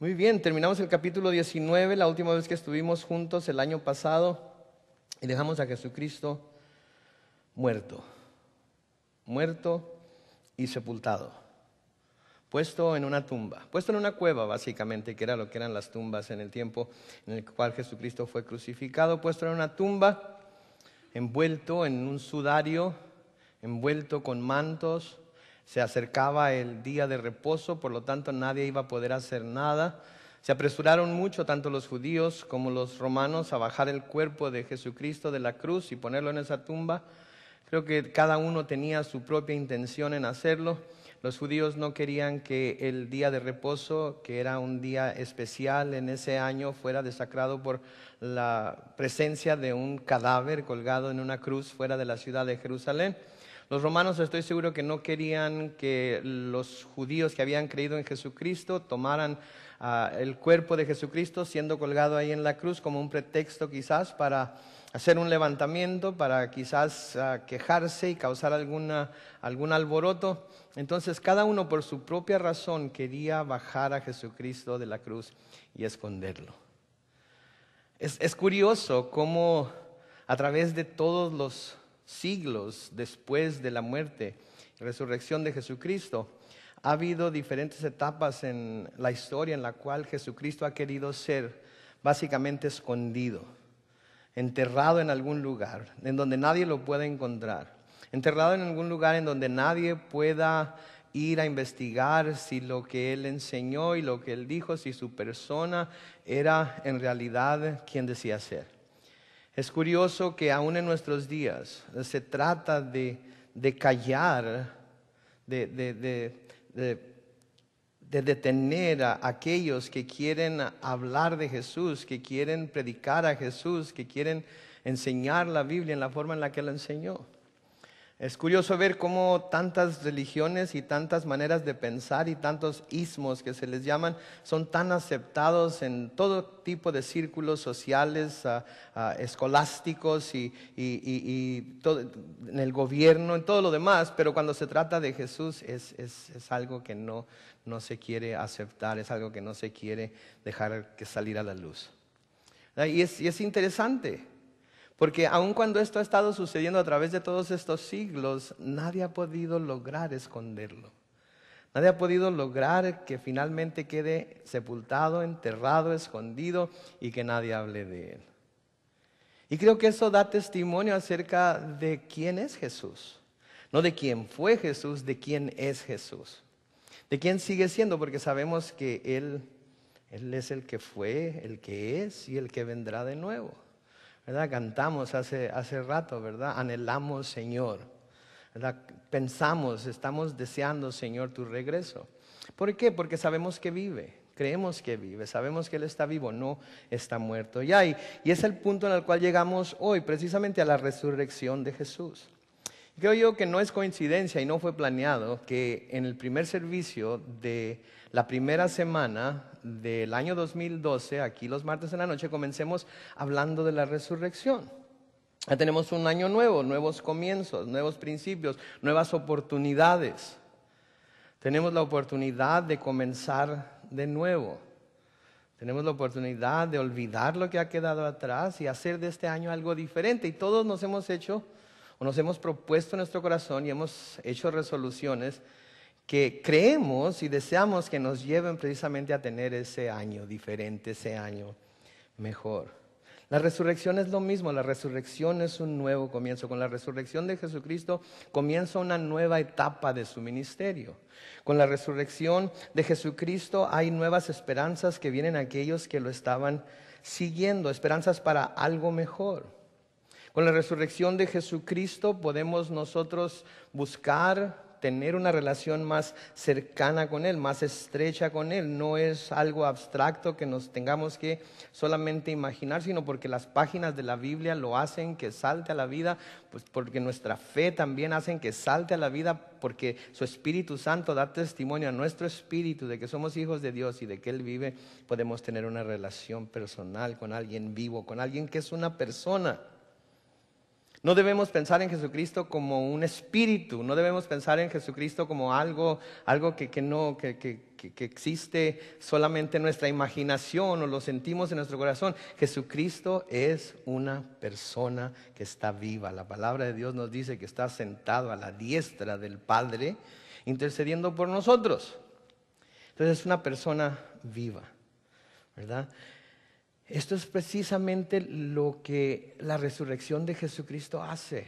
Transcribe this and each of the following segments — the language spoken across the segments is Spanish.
Muy bien, terminamos el capítulo 19, la última vez que estuvimos juntos el año pasado, y dejamos a Jesucristo muerto y sepultado, puesto en una tumba, puesto en una cueva básicamente, que era lo que eran las tumbas en el tiempo en el cual Jesucristo fue crucificado, puesto en una tumba, envuelto en un sudario, envuelto con mantos. Se acercaba el día de reposo, por lo tanto nadie iba a poder hacer nada. Se apresuraron mucho, tanto los judíos como los romanos, a bajar el cuerpo de Jesucristo de la cruz y ponerlo en esa tumba. Creo que cada uno tenía su propia intención en hacerlo. Los judíos no querían que el día de reposo, que era un día especial en ese año, fuera desacrado por la presencia de un cadáver colgado en una cruz fuera de la ciudad de Jerusalén. Los romanos, estoy seguro que no querían que los judíos que habían creído en Jesucristo tomaran el cuerpo de Jesucristo siendo colgado ahí en la cruz como un pretexto quizás para hacer un levantamiento, para quizás quejarse y causar algún alboroto. Entonces cada uno por su propia razón quería bajar a Jesucristo de la cruz y esconderlo. Es curioso cómo a través de todos los siglos después de la muerte y resurrección de Jesucristo, ha habido diferentes etapas en la historia en la cual Jesucristo ha querido ser básicamente escondido, enterrado en algún lugar, en donde nadie lo pueda encontrar, enterrado en algún lugar en donde nadie pueda ir a investigar si lo que Él enseñó y lo que Él dijo, si su persona era en realidad quien decía ser. Es curioso que aún en nuestros días se trata de callar, de detener a aquellos que quieren hablar de Jesús, que quieren predicar a Jesús, que quieren enseñar la Biblia en la forma en la que Él enseñó. Es curioso ver cómo tantas religiones y tantas maneras de pensar y tantos ismos que se les llaman son tan aceptados en todo tipo de círculos sociales, escolásticos y todo, en el gobierno, en todo lo demás, pero cuando se trata de Jesús es algo que no se quiere aceptar, es algo que no se quiere dejar que salir a la luz. Y es interesante. Porque aun cuando esto ha estado sucediendo a través de todos estos siglos, nadie ha podido lograr esconderlo. Nadie ha podido lograr que finalmente quede sepultado, enterrado, escondido y que nadie hable de Él. Y creo que eso da testimonio acerca de quién es Jesús. No de quién fue Jesús, de quién es Jesús. De quién sigue siendo, porque sabemos que Él es el que fue, el que es y el que vendrá de nuevo. ¿Verdad? Cantamos hace rato, ¿verdad? Anhelamos, Señor, ¿verdad? Pensamos, estamos deseando, Señor, tu regreso. ¿Por qué? Porque sabemos que vive, creemos que vive, sabemos que Él está vivo, no está muerto. Y es el punto en el cual llegamos hoy, precisamente a la resurrección de Jesús. Creo yo que no es coincidencia y no fue planeado que en el primer servicio de la primera semana del año 2012, aquí los martes en la noche, comencemos hablando de la resurrección. Ya tenemos un año nuevo, nuevos comienzos, nuevos principios, nuevas oportunidades. Tenemos la oportunidad de comenzar de nuevo. Tenemos la oportunidad de olvidar lo que ha quedado atrás y hacer de este año algo diferente. Y todos nos hemos propuesto en nuestro corazón y hemos hecho resoluciones que creemos y deseamos que nos lleven precisamente a tener ese año diferente, ese año mejor. La resurrección es lo mismo, la resurrección es un nuevo comienzo. Con la resurrección de Jesucristo comienza una nueva etapa de su ministerio. Con la resurrección de Jesucristo hay nuevas esperanzas que vienen a aquellos que lo estaban siguiendo, esperanzas para algo mejor. Con la resurrección de Jesucristo podemos nosotros buscar tener una relación más cercana con Él, más estrecha con Él. No es algo abstracto que nos tengamos que solamente imaginar, sino porque las páginas de la Biblia lo hacen que salte a la vida, pues porque nuestra fe también hacen que salte a la vida, porque su Espíritu Santo da testimonio a nuestro espíritu de que somos hijos de Dios y de que Él vive. Podemos tener una relación personal con alguien vivo, con alguien que es una persona. No debemos pensar en Jesucristo como un espíritu, no debemos pensar en Jesucristo como algo que existe solamente en nuestra imaginación o lo sentimos en nuestro corazón. Jesucristo es una persona que está viva. La palabra de Dios nos dice que está sentado a la diestra del Padre, intercediendo por nosotros. Entonces es una persona viva, ¿verdad? Esto es precisamente lo que la resurrección de Jesucristo hace.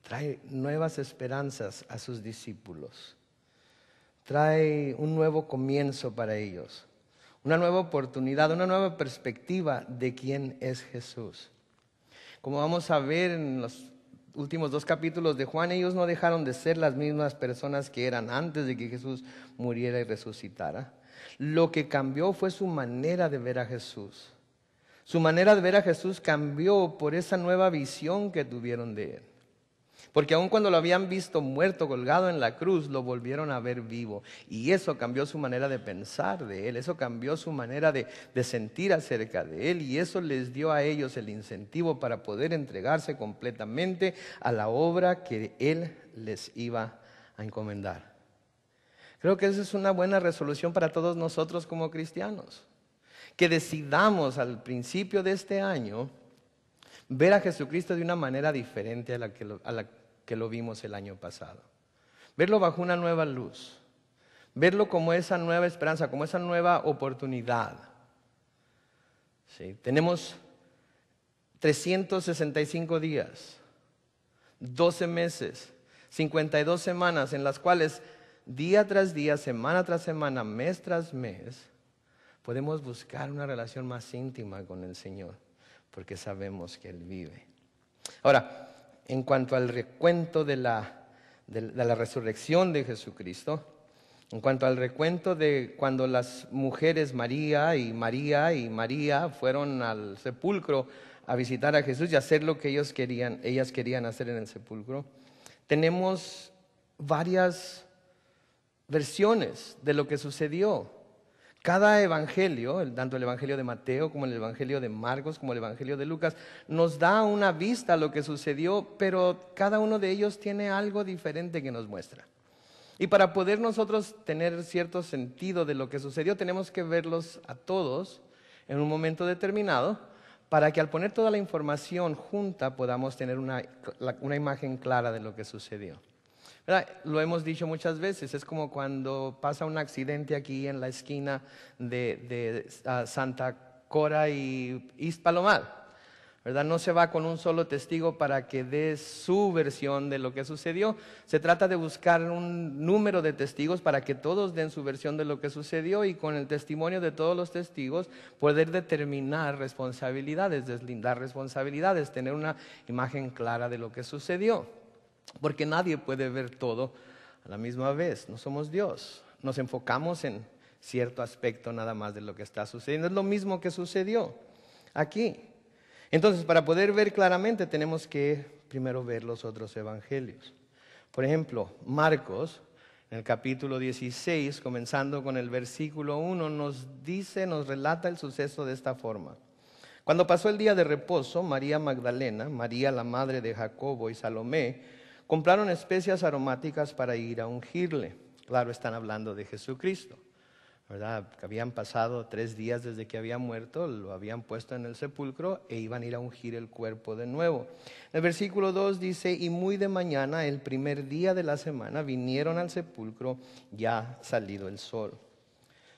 Trae nuevas esperanzas a sus discípulos. Trae un nuevo comienzo para ellos. Una nueva oportunidad, una nueva perspectiva de quién es Jesús. Como vamos a ver en los últimos 2 capítulos de Juan, ellos no dejaron de ser las mismas personas que eran antes de que Jesús muriera y resucitara. Lo que cambió fue su manera de ver a Jesús. Su manera de ver a Jesús cambió por esa nueva visión que tuvieron de Él. Porque aun cuando lo habían visto muerto, colgado en la cruz, lo volvieron a ver vivo. Y eso cambió su manera de pensar de Él, eso cambió su manera de sentir acerca de Él. Y eso les dio a ellos el incentivo para poder entregarse completamente a la obra que Él les iba a encomendar. Creo que esa es una buena resolución para todos nosotros como cristianos. Que decidamos al principio de este año ver a Jesucristo de una manera diferente a la que lo vimos el año pasado. Verlo bajo una nueva luz. Verlo como esa nueva esperanza, como esa nueva oportunidad. Sí, tenemos 365 días, 12 meses, 52 semanas en las cuales día tras día, semana tras semana, mes tras mes, podemos buscar una relación más íntima con el Señor, porque sabemos que Él vive. Ahora, en cuanto al recuento de la resurrección de Jesucristo, en cuanto al recuento de cuando las mujeres María fueron al sepulcro a visitar a Jesús y hacer lo que ellas querían hacer en el sepulcro, tenemos varias versiones de lo que sucedió. Cada evangelio, tanto el evangelio de Mateo como el evangelio de Marcos como el evangelio de Lucas, nos da una vista a lo que sucedió, pero cada uno de ellos tiene algo diferente que nos muestra. Y para poder nosotros tener cierto sentido de lo que sucedió, tenemos que verlos a todos en un momento determinado, para que al poner toda la información junta podamos tener una imagen clara de lo que sucedió. ¿Verdad? Lo hemos dicho muchas veces, es como cuando pasa un accidente aquí en la esquina de Santa Cora y East Palomar, ¿verdad? No se va con un solo testigo para que dé su versión de lo que sucedió. Se trata de buscar un número de testigos para que todos den su versión de lo que sucedió y con el testimonio de todos los testigos poder determinar responsabilidades, deslindar responsabilidades, tener una imagen clara de lo que sucedió. Porque nadie puede ver todo a la misma vez, no somos Dios, nos enfocamos en cierto aspecto nada más de lo que está sucediendo. Es lo mismo que sucedió aquí. Entonces, para poder ver claramente tenemos que primero ver los otros evangelios. Por ejemplo, Marcos, en el capítulo 16, comenzando con el versículo 1, nos relata el suceso de esta forma. Cuando pasó el día de reposo, María Magdalena, María la madre de Jacobo y Salomé, compraron especias aromáticas para ir a ungirle. Claro, están hablando de Jesucristo, ¿verdad? Que habían pasado 3 días desde que había muerto, lo habían puesto en el sepulcro e iban a ir a ungir el cuerpo de nuevo. El versículo 2 dice, y muy de mañana, el primer día de la semana, vinieron al sepulcro ya salido el sol.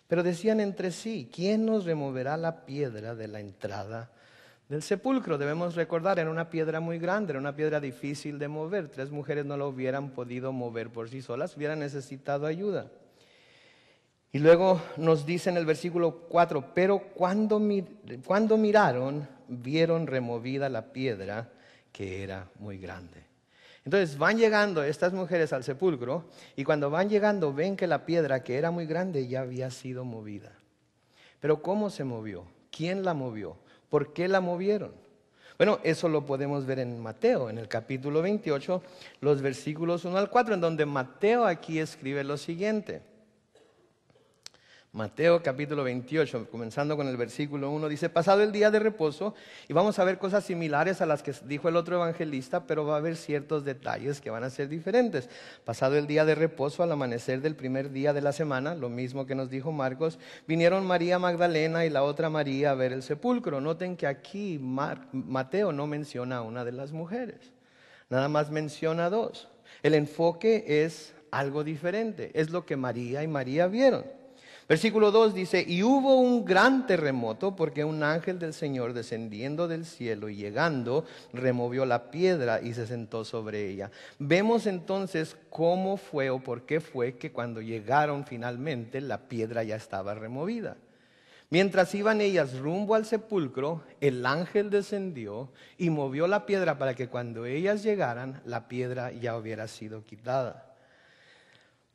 Pero decían entre sí, ¿quién nos removerá la piedra de la entrada del sepulcro? Debemos recordar, era una piedra muy grande, era una piedra difícil de mover. 3 mujeres no lo hubieran podido mover por sí solas, hubieran necesitado ayuda. Y luego nos dice en el versículo 4, pero cuando miraron, vieron removida la piedra que era muy grande. Entonces van llegando estas mujeres al sepulcro y cuando van llegando ven que la piedra que era muy grande ya había sido movida. Pero ¿cómo se movió? ¿Quién la movió? ¿Por qué la movieron? Bueno, eso lo podemos ver en Mateo, en el capítulo 28, los versículos 1 al 4, en donde Mateo aquí escribe lo siguiente. Mateo capítulo 28, comenzando con el versículo 1, dice: pasado el día de reposo, y vamos a ver cosas similares a las que dijo el otro evangelista, pero va a haber ciertos detalles que van a ser diferentes. Pasado el día de reposo, al amanecer del primer día de la semana, lo mismo que nos dijo Marcos, vinieron María Magdalena y la otra María a ver el sepulcro. Noten que aquí Mateo no menciona a una de las mujeres, nada más menciona a dos. El enfoque es algo diferente, es lo que María y María vieron. Versículo 2 dice: y hubo un gran terremoto, porque un ángel del Señor descendiendo del cielo y llegando removió la piedra y se sentó sobre ella. Vemos entonces cómo fue o por qué fue que cuando llegaron finalmente la piedra ya estaba removida. Mientras iban ellas rumbo al sepulcro, el ángel descendió y movió la piedra para que cuando ellas llegaran la piedra ya hubiera sido quitada.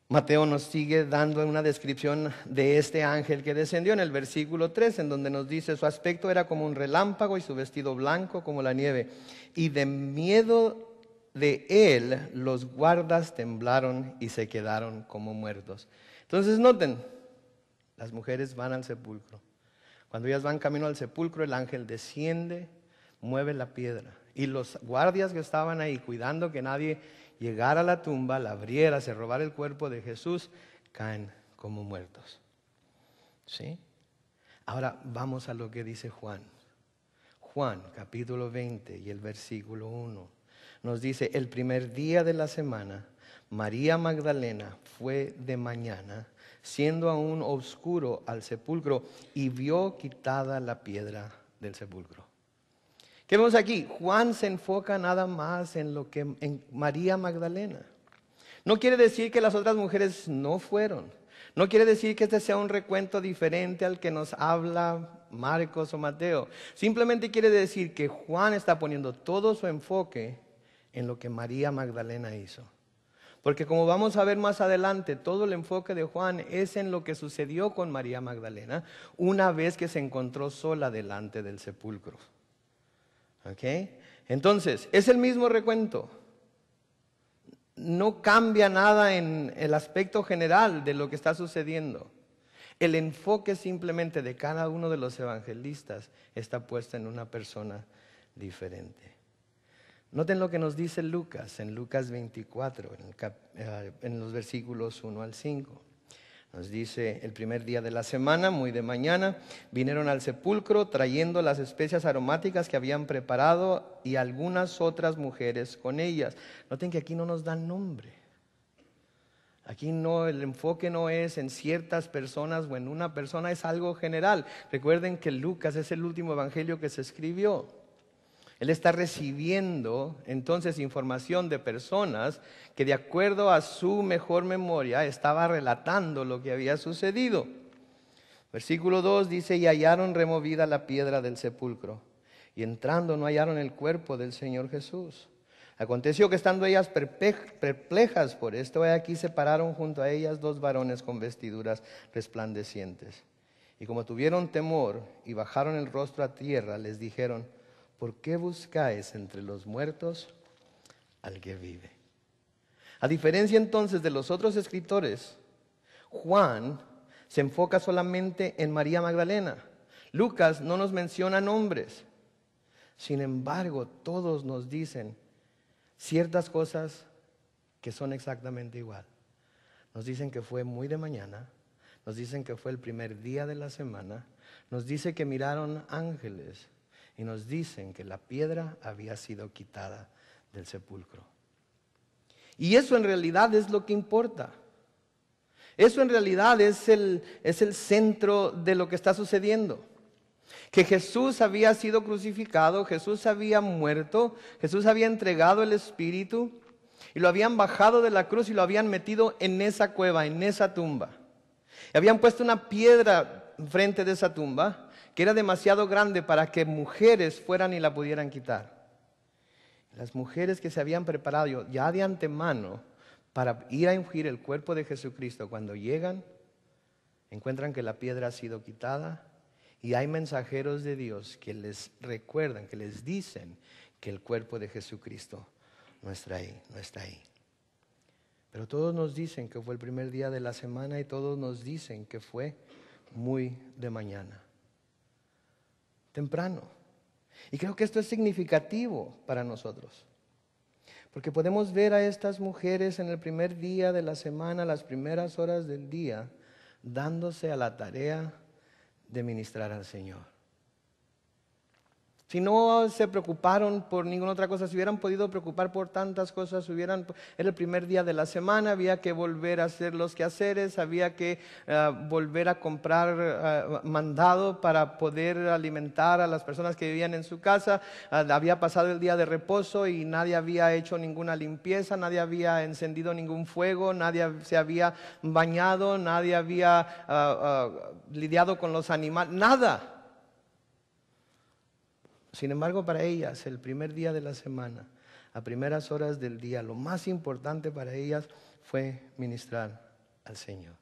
Mateo nos sigue dando una descripción de este ángel que descendió en el versículo 3, en donde nos dice: su aspecto era como un relámpago y su vestido blanco como la nieve. Y de miedo de él los guardas temblaron y se quedaron como muertos. Entonces noten, las mujeres van al sepulcro. Cuando ellas van camino al sepulcro, el ángel desciende, mueve la piedra. Y los guardias que estaban ahí cuidando que nadie llegara a la tumba, la abriera, se robara el cuerpo de Jesús, caen como muertos. ¿Sí? Ahora vamos a lo que dice Juan. Juan capítulo 20 y el versículo 1 nos dice: el primer día de la semana, María Magdalena fue de mañana, siendo aún oscuro, al sepulcro y vio quitada la piedra del sepulcro. ¿Qué vemos aquí? Juan se enfoca nada más en María Magdalena. No quiere decir que las otras mujeres no fueron. No quiere decir que este sea un recuento diferente al que nos habla Marcos o Mateo. Simplemente quiere decir que Juan está poniendo todo su enfoque en lo que María Magdalena hizo. Porque como vamos a ver más adelante, todo el enfoque de Juan es en lo que sucedió con María Magdalena una vez que se encontró sola delante del sepulcro. ¿Ok? Entonces, es el mismo recuento. No cambia nada en el aspecto general de lo que está sucediendo. El enfoque simplemente de cada uno de los evangelistas está puesto en una persona diferente. Noten lo que nos dice Lucas en Lucas 24, en los versículos 1 al 5. Nos dice: el primer día de la semana, muy de mañana, vinieron al sepulcro trayendo las especias aromáticas que habían preparado y algunas otras mujeres con ellas. Noten que aquí no nos dan nombre. Aquí no, el enfoque no es en ciertas personas o en una persona, es algo general. Recuerden que Lucas es el último evangelio que se escribió. Él está recibiendo entonces información de personas que, de acuerdo a su mejor memoria, estaba relatando lo que había sucedido. Versículo 2 dice: y hallaron removida la piedra del sepulcro, y entrando no hallaron el cuerpo del Señor Jesús. Aconteció que, estando ellas perplejas por esto, he aquí se pararon junto a ellas dos varones con vestiduras resplandecientes. Y como tuvieron temor y bajaron el rostro a tierra, les dijeron: ¿por qué buscáis entre los muertos al que vive? A diferencia entonces de los otros escritores, Juan se enfoca solamente en María Magdalena. Lucas no nos menciona nombres. Sin embargo, todos nos dicen ciertas cosas que son exactamente igual. Nos dicen que fue muy de mañana, nos dicen que fue el primer día de la semana, nos dice que miraron ángeles y nos dicen que la piedra había sido quitada del sepulcro. Y eso en realidad es lo que importa. Eso en realidad es el centro de lo que está sucediendo. Que Jesús había sido crucificado, Jesús había muerto, Jesús había entregado el Espíritu y lo habían bajado de la cruz y lo habían metido en esa cueva, en esa tumba. Y habían puesto una piedra enfrente de esa tumba que era demasiado grande para que mujeres fueran y la pudieran quitar. Las mujeres que se habían preparado ya de antemano para ir a ungir el cuerpo de Jesucristo, cuando llegan, encuentran que la piedra ha sido quitada y hay mensajeros de Dios que les recuerdan, que les dicen que el cuerpo de Jesucristo no está ahí, no está ahí. Pero todos nos dicen que fue el primer día de la semana y todos nos dicen que fue muy de mañana, temprano. Y creo que esto es significativo para nosotros, porque podemos ver a estas mujeres en el primer día de la semana, las primeras horas del día, dándose a la tarea de ministrar al Señor. Si no se preocuparon por ninguna otra cosa, si hubieran podido preocupar por tantas cosas, era el primer día de la semana, había que volver a hacer los quehaceres, había que volver a comprar mandado para poder alimentar a las personas que vivían en su casa. Había pasado el día de reposo y nadie había hecho ninguna limpieza, nadie había encendido ningún fuego, nadie se había bañado, nadie había lidiado con los animales, nada. Sin embargo, para ellas, el primer día de la semana, a primeras horas del día, lo más importante para ellas fue ministrar al Señor.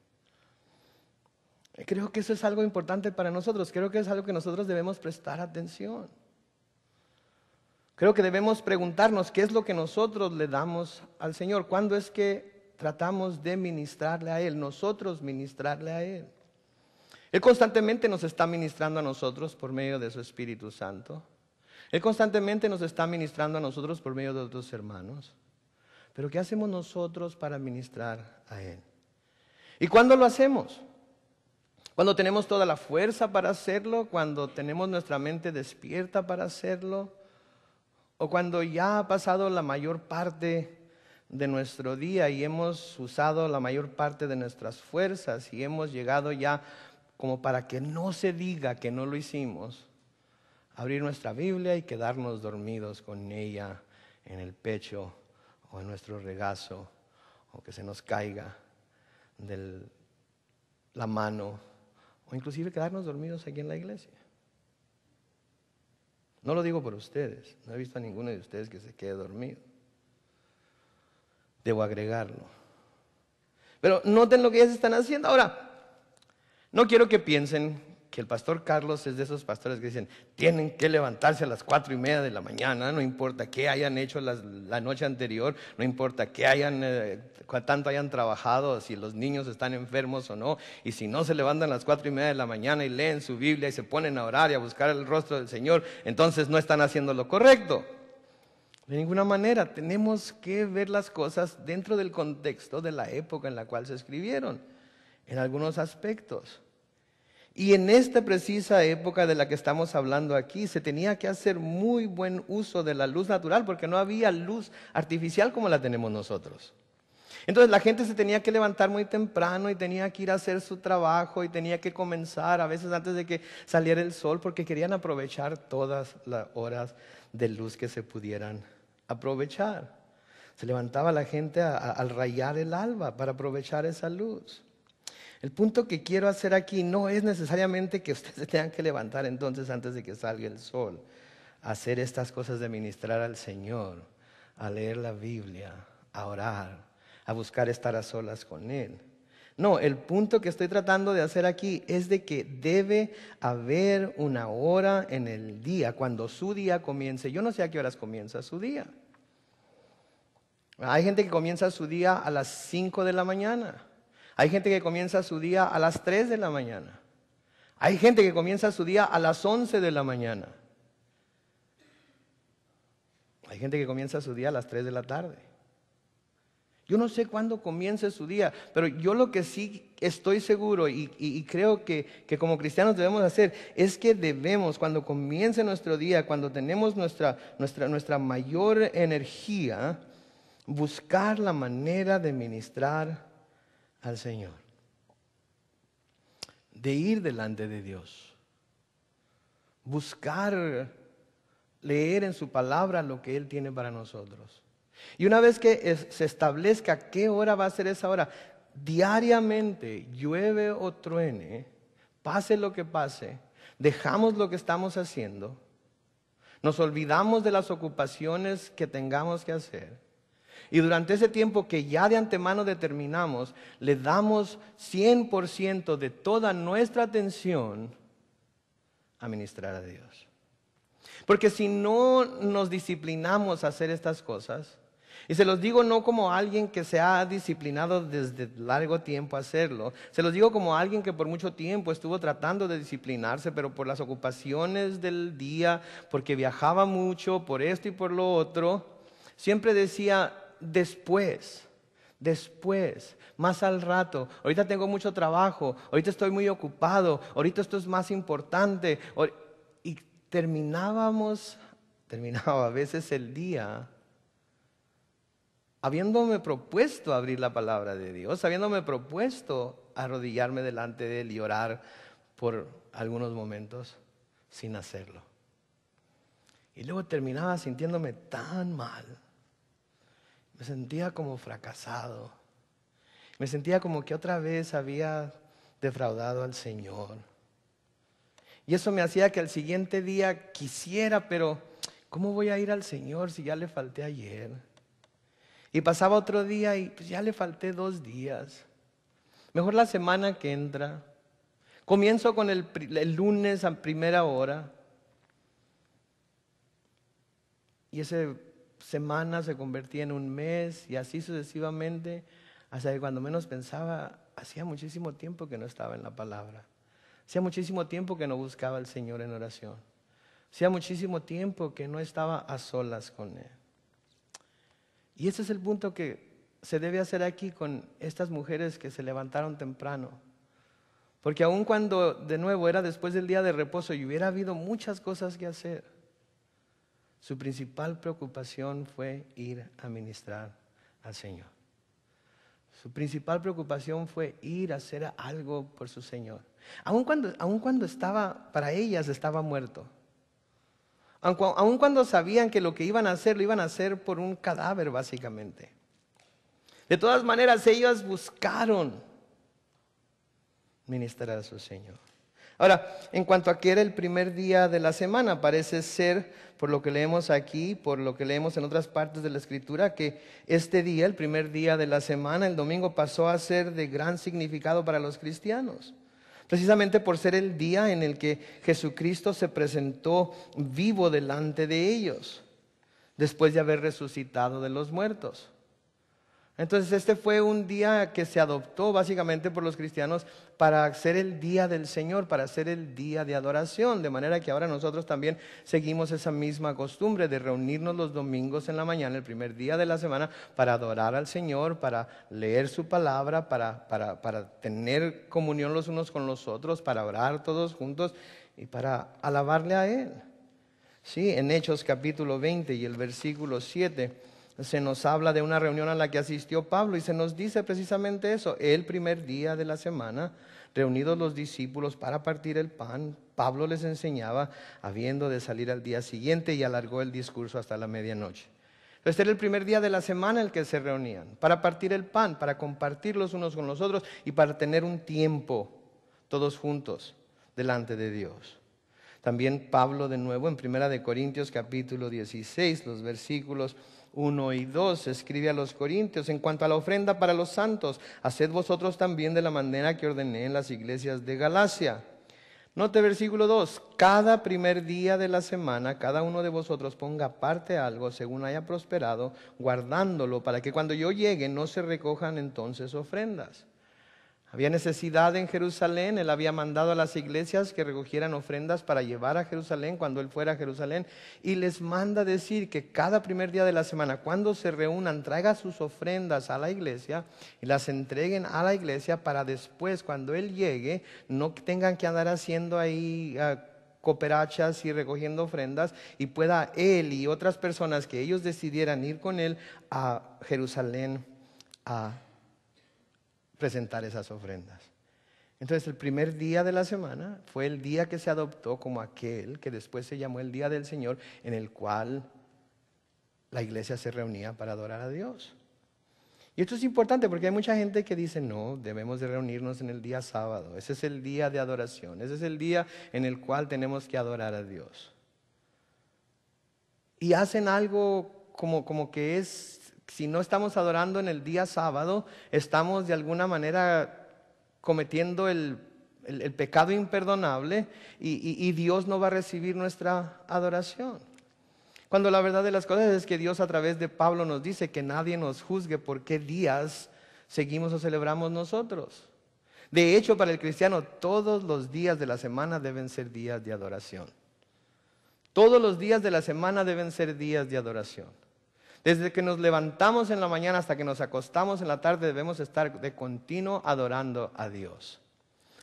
Creo que eso es algo importante para nosotros. Creo que es algo que nosotros debemos prestar atención. Creo que debemos preguntarnos qué es lo que nosotros le damos al Señor. ¿Cuándo es que tratamos de ministrarle a Él? Nosotros ministrarle a Él. Él constantemente nos está ministrando a nosotros por medio de su Espíritu Santo. Él constantemente nos está ministrando a nosotros por medio de otros hermanos. Pero ¿qué hacemos nosotros para ministrar a Él? ¿Y cuándo lo hacemos? Cuando tenemos toda la fuerza para hacerlo, cuando tenemos nuestra mente despierta para hacerlo, o cuando ya ha pasado la mayor parte de nuestro día y hemos usado la mayor parte de nuestras fuerzas y hemos llegado ya como para que no se diga que no lo hicimos, abrir nuestra Biblia y quedarnos dormidos con ella en el pecho o en nuestro regazo, o que se nos caiga de la mano, o inclusive quedarnos dormidos aquí en la iglesia. No lo digo por ustedes, no he visto a ninguno de ustedes que se quede dormido. Debo agregarlo. Pero noten lo que ellas están haciendo. Ahora, no quiero que piensen que el pastor Carlos es de esos pastores que dicen, tienen que levantarse a las 4:30 de la mañana, no importa qué hayan hecho la noche anterior, no importa qué tanto hayan trabajado, si los niños están enfermos o no, y si no se levantan a las 4:30 de la mañana y leen su Biblia y se ponen a orar y a buscar el rostro del Señor, entonces no están haciendo lo correcto. De ninguna manera, tenemos que ver las cosas dentro del contexto de la época en la cual se escribieron, en algunos aspectos. Y en esta precisa época de la que estamos hablando aquí, se tenía que hacer muy buen uso de la luz natural, porque no había luz artificial como la tenemos nosotros. Entonces la gente se tenía que levantar muy temprano y tenía que ir a hacer su trabajo y tenía que comenzar a veces antes de que saliera el sol, porque querían aprovechar todas las horas de luz que se pudieran aprovechar. Se levantaba la gente al rayar el alba para aprovechar esa luz. El punto que quiero hacer aquí no es necesariamente que ustedes se tengan que levantar entonces antes de que salga el sol, a hacer estas cosas de ministrar al Señor, a leer la Biblia, a orar, a buscar estar a solas con Él. No, el punto que estoy tratando de hacer aquí es de que debe haber una hora en el día, cuando su día comience. Yo no sé a qué horas comienza su día. Hay gente que comienza su día a las 5 de la mañana. Hay gente que comienza su día a las 3 de la mañana. Hay gente que comienza su día a las 11 de la mañana. Hay gente que comienza su día a las 3 de la tarde. Yo no sé cuándo comience su día, pero yo lo que sí estoy seguro y creo que como cristianos debemos hacer es que debemos, cuando comience nuestro día, cuando tenemos nuestra mayor energía, buscar la manera de ministrar al Señor, de ir delante de Dios, buscar leer en su palabra lo que Él tiene para nosotros. Y una vez que se establezca qué hora va a ser esa hora, diariamente, llueve o truene, pase lo que pase, dejamos lo que estamos haciendo, nos olvidamos de las ocupaciones que tengamos que hacer. Y durante ese tiempo que ya de antemano determinamos, le damos 100% de toda nuestra atención a ministrar a Dios. Porque si no nos disciplinamos a hacer estas cosas, Y se los digo no como alguien que se ha disciplinado desde largo tiempo a hacerlo. Se los digo como alguien que por mucho tiempo estuvo tratando de disciplinarse, pero por las ocupaciones del día, porque viajaba mucho, por esto y por lo otro, siempre decía después, más al rato. Ahorita tengo mucho trabajo, ahorita estoy muy ocupado, ahorita esto es más importante. Y terminaba a veces el día habiéndome propuesto abrir la palabra de Dios, habiéndome propuesto arrodillarme delante de Él y orar por algunos momentos sin hacerlo. Y luego terminaba sintiéndome tan mal. Me sentía como fracasado. Me sentía como que otra vez había defraudado al Señor. Y eso me hacía que al siguiente día quisiera, pero ¿cómo voy a ir al Señor si ya le falté ayer? Y pasaba otro día y pues ya le falté 2 días. Mejor la semana que entra. Comienzo con el lunes a primera hora. Y esa semana se convertía en un mes y así sucesivamente. Hasta que cuando menos pensaba, hacía muchísimo tiempo que no estaba en la palabra. Hacía muchísimo tiempo que no buscaba al Señor en oración. Hacía muchísimo tiempo que no estaba a solas con Él. Y ese es el punto que se debe hacer aquí con estas mujeres que se levantaron temprano. Porque aun cuando de nuevo era después del día de reposo y hubiera habido muchas cosas que hacer, su principal preocupación fue ir a ministrar al Señor. Su principal preocupación fue ir a hacer algo por su Señor. Aun cuando estaba, para ellas estaba muerto. Aun cuando sabían que lo que iban a hacer, lo iban a hacer por un cadáver básicamente. De todas maneras, ellas buscaron ministrar a su Señor. Ahora, en cuanto a que era el primer día de la semana, parece ser, por lo que leemos aquí, por lo que leemos en otras partes de la Escritura, que este día, el primer día de la semana, el domingo, pasó a ser de gran significado para los cristianos. Precisamente por ser el día en el que Jesucristo se presentó vivo delante de ellos, después de haber resucitado de los muertos. Entonces este fue un día que se adoptó básicamente por los cristianos para ser el día del Señor, para ser el día de adoración. De manera que ahora nosotros también seguimos esa misma costumbre de reunirnos los domingos en la mañana, el primer día de la semana, para adorar al Señor, para leer su palabra, para tener comunión los unos con los otros, para orar todos juntos y para alabarle a Él. Sí, en Hechos capítulo 20 y el versículo 7 se nos habla de una reunión a la que asistió Pablo y se nos dice precisamente eso. El primer día de la semana, reunidos los discípulos para partir el pan, Pablo les enseñaba, habiendo de salir al día siguiente, y alargó el discurso hasta la medianoche. Este era el primer día de la semana en el que se reunían, para partir el pan, para compartir los unos con los otros y para tener un tiempo todos juntos delante de Dios. También Pablo de nuevo en 1 Corintios capítulo 16, los versículos 1 y 2, escribe a los corintios: en cuanto a la ofrenda para los santos, haced vosotros también de la manera que ordené en las iglesias de Galacia. Note versículo 2, cada primer día de la semana, cada uno de vosotros ponga aparte algo según haya prosperado, guardándolo para que cuando yo llegue no se recojan entonces ofrendas. Había necesidad en Jerusalén, él había mandado a las iglesias que recogieran ofrendas para llevar a Jerusalén cuando él fuera a Jerusalén, y les manda decir que cada primer día de la semana, cuando se reúnan, traigan sus ofrendas a la iglesia y las entreguen a la iglesia para después, cuando él llegue, no tengan que andar haciendo ahí cooperachas y recogiendo ofrendas, y pueda él y otras personas que ellos decidieran ir con él a Jerusalén a presentar esas ofrendas. Entonces el primer día de la semana fue el día que se adoptó como aquel que después se llamó el día del Señor, en el cual la iglesia se reunía para adorar a Dios. Y esto es importante porque hay mucha gente que dice: no, debemos de reunirnos en el día sábado, ese es el día de adoración, ese es el día en el cual tenemos que adorar a Dios. Y hacen algo como que es, si no estamos adorando en el día sábado, estamos de alguna manera cometiendo el pecado imperdonable y Dios no va a recibir nuestra adoración. Cuando la verdad de las cosas es que Dios a través de Pablo nos dice que nadie nos juzgue por qué días seguimos o celebramos nosotros. De hecho, para el cristiano, todos los días de la semana deben ser días de adoración. Todos los días de la semana deben ser días de adoración. Desde que nos levantamos en la mañana hasta que nos acostamos en la tarde, debemos estar de continuo adorando a Dios.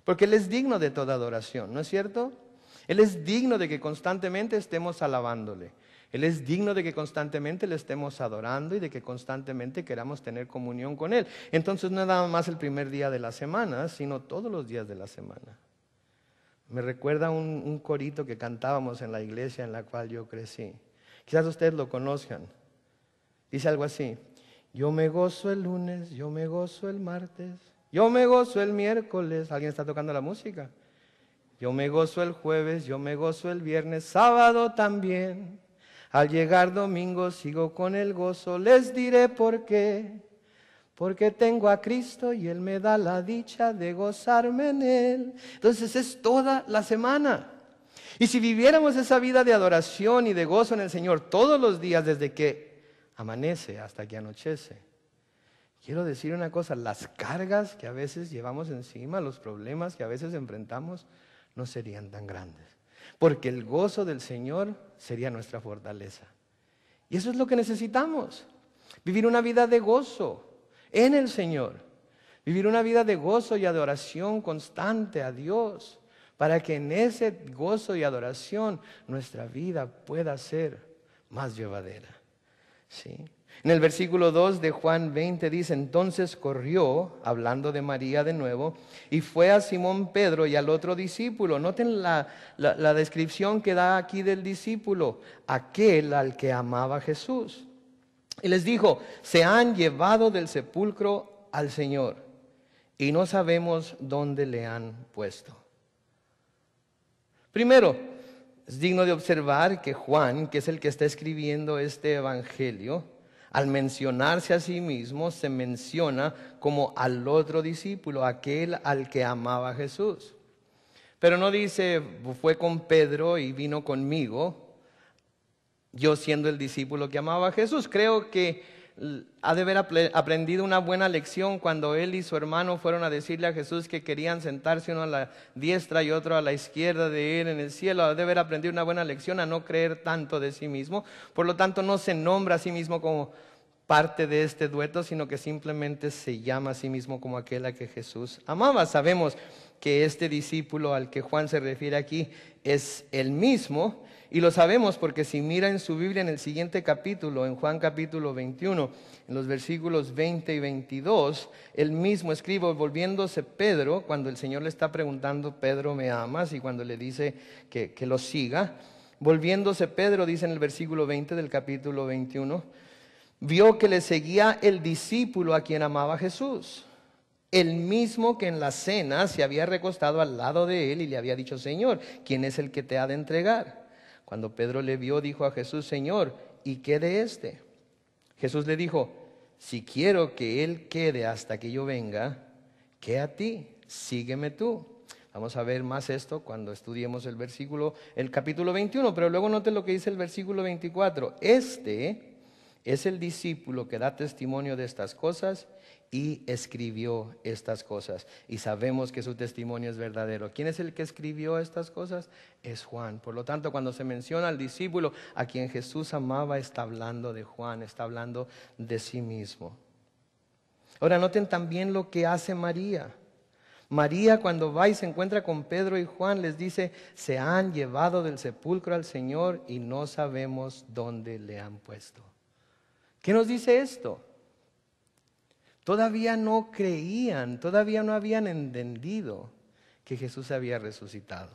Porque Él es digno de toda adoración, ¿no es cierto? Él es digno de que constantemente estemos alabándole. Él es digno de que constantemente le estemos adorando y de que constantemente queramos tener comunión con Él. Entonces no es nada más el primer día de la semana, sino todos los días de la semana. Me recuerda un corito que cantábamos en la iglesia en la cual yo crecí. Quizás ustedes lo conozcan. Dice algo así: yo me gozo el lunes, yo me gozo el martes, yo me gozo el miércoles. ¿Alguien está tocando la música? Yo me gozo el jueves, yo me gozo el viernes, sábado también. Al llegar domingo sigo con el gozo, les diré por qué. Porque tengo a Cristo y Él me da la dicha de gozarme en Él. Entonces es toda la semana. Y si viviéramos esa vida de adoración y de gozo en el Señor todos los días desde que amanece hasta que anochece, quiero decir una cosa: las cargas que a veces llevamos encima, los problemas que a veces enfrentamos, no serían tan grandes. Porque el gozo del Señor sería nuestra fortaleza. Y eso es lo que necesitamos. Vivir una vida de gozo en el Señor. Vivir una vida de gozo y adoración constante a Dios. Para que en ese gozo y adoración nuestra vida pueda ser más llevadera. ¿Sí? En el versículo 2 de Juan 20 dice: entonces corrió, hablando de María de nuevo, y fue a Simón Pedro y al otro discípulo. Noten la descripción que da aquí del discípulo: aquel al que amaba Jesús. Y les dijo: se han llevado del sepulcro al Señor y no sabemos dónde le han puesto. Primero, es digno de observar que Juan, que es el que está escribiendo este evangelio, al mencionarse a sí mismo, se menciona como al otro discípulo, aquel al que amaba a Jesús. Pero no dice: fue con Pedro y vino conmigo, yo siendo el discípulo que amaba a Jesús. Creo que ha de haber aprendido una buena lección cuando él y su hermano fueron a decirle a Jesús que querían sentarse uno a la diestra y otro a la izquierda de él en el cielo. Ha de haber aprendido una buena lección a no creer tanto de sí mismo. Por lo tanto, no se nombra a sí mismo como parte de este dueto, sino que simplemente se llama a sí mismo como aquel a que Jesús amaba. Sabemos que este discípulo al que Juan se refiere aquí es el mismo. Y lo sabemos porque si mira en su Biblia en el siguiente capítulo, en Juan capítulo 21, en los versículos 20 y 22, él mismo escribe: volviéndose Pedro, cuando el Señor le está preguntando: Pedro, ¿me amas? Y cuando le dice que lo siga, volviéndose Pedro, dice en el versículo 20 del capítulo 21, vio que le seguía el discípulo a quien amaba Jesús, el mismo que en la cena se había recostado al lado de él y le había dicho: Señor, ¿quién es el que te ha de entregar? Cuando Pedro le vio, dijo a Jesús: Señor, ¿y qué de este? Jesús le dijo: si quiero que él quede hasta que yo venga, ¿qué a ti? Sígueme tú. Vamos a ver más esto cuando estudiemos el capítulo 21, pero luego noten lo que dice el versículo 24. Este es el discípulo que da testimonio de estas cosas y escribió estas cosas. Y sabemos que su testimonio es verdadero. ¿Quién es el que escribió estas cosas? Es Juan. Por lo tanto, cuando se menciona al discípulo a quien Jesús amaba, está hablando de Juan, está hablando de sí mismo. Ahora noten también lo que hace María. María, cuando va y se encuentra con Pedro y Juan, les dice: se han llevado del sepulcro al Señor y no sabemos dónde le han puesto. ¿Qué nos dice esto? Todavía no creían, todavía no habían entendido que Jesús había resucitado.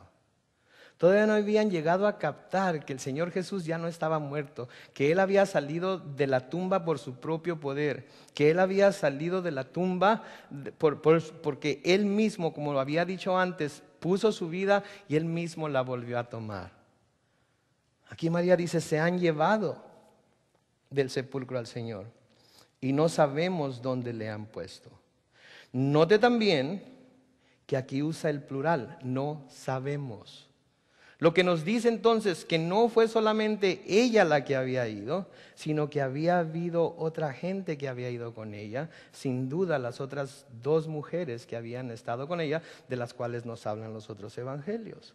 Todavía no habían llegado a captar que el Señor Jesús ya no estaba muerto, que Él había salido de la tumba por su propio poder, que Él había salido de la tumba porque Él mismo, como lo había dicho antes, puso su vida y Él mismo la volvió a tomar. Aquí María dice: se han llevado del sepulcro al Señor y no sabemos dónde le han puesto. Note también que aquí usa el plural: no sabemos. Lo que nos dice entonces que no fue solamente ella la que había ido, sino que había habido otra gente que había ido con ella, sin duda las otras 2 mujeres que habían estado con ella, de las cuales nos hablan los otros evangelios.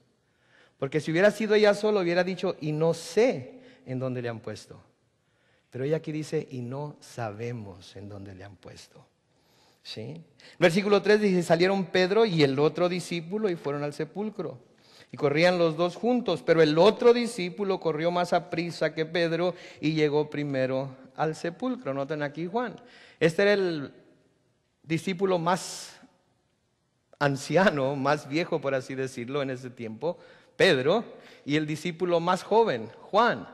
Porque si hubiera sido ella sola, hubiera dicho, y no sé en dónde le han puesto. Pero ella aquí dice, y no sabemos en dónde le han puesto. ¿Sí? Versículo 3 dice, salieron Pedro y el otro discípulo y fueron al sepulcro. Y corrían los 2 juntos, pero el otro discípulo corrió más aprisa que Pedro y llegó primero al sepulcro. Noten aquí Juan. Este era el discípulo más anciano, más viejo por así decirlo en ese tiempo, Pedro, y el discípulo más joven, Juan.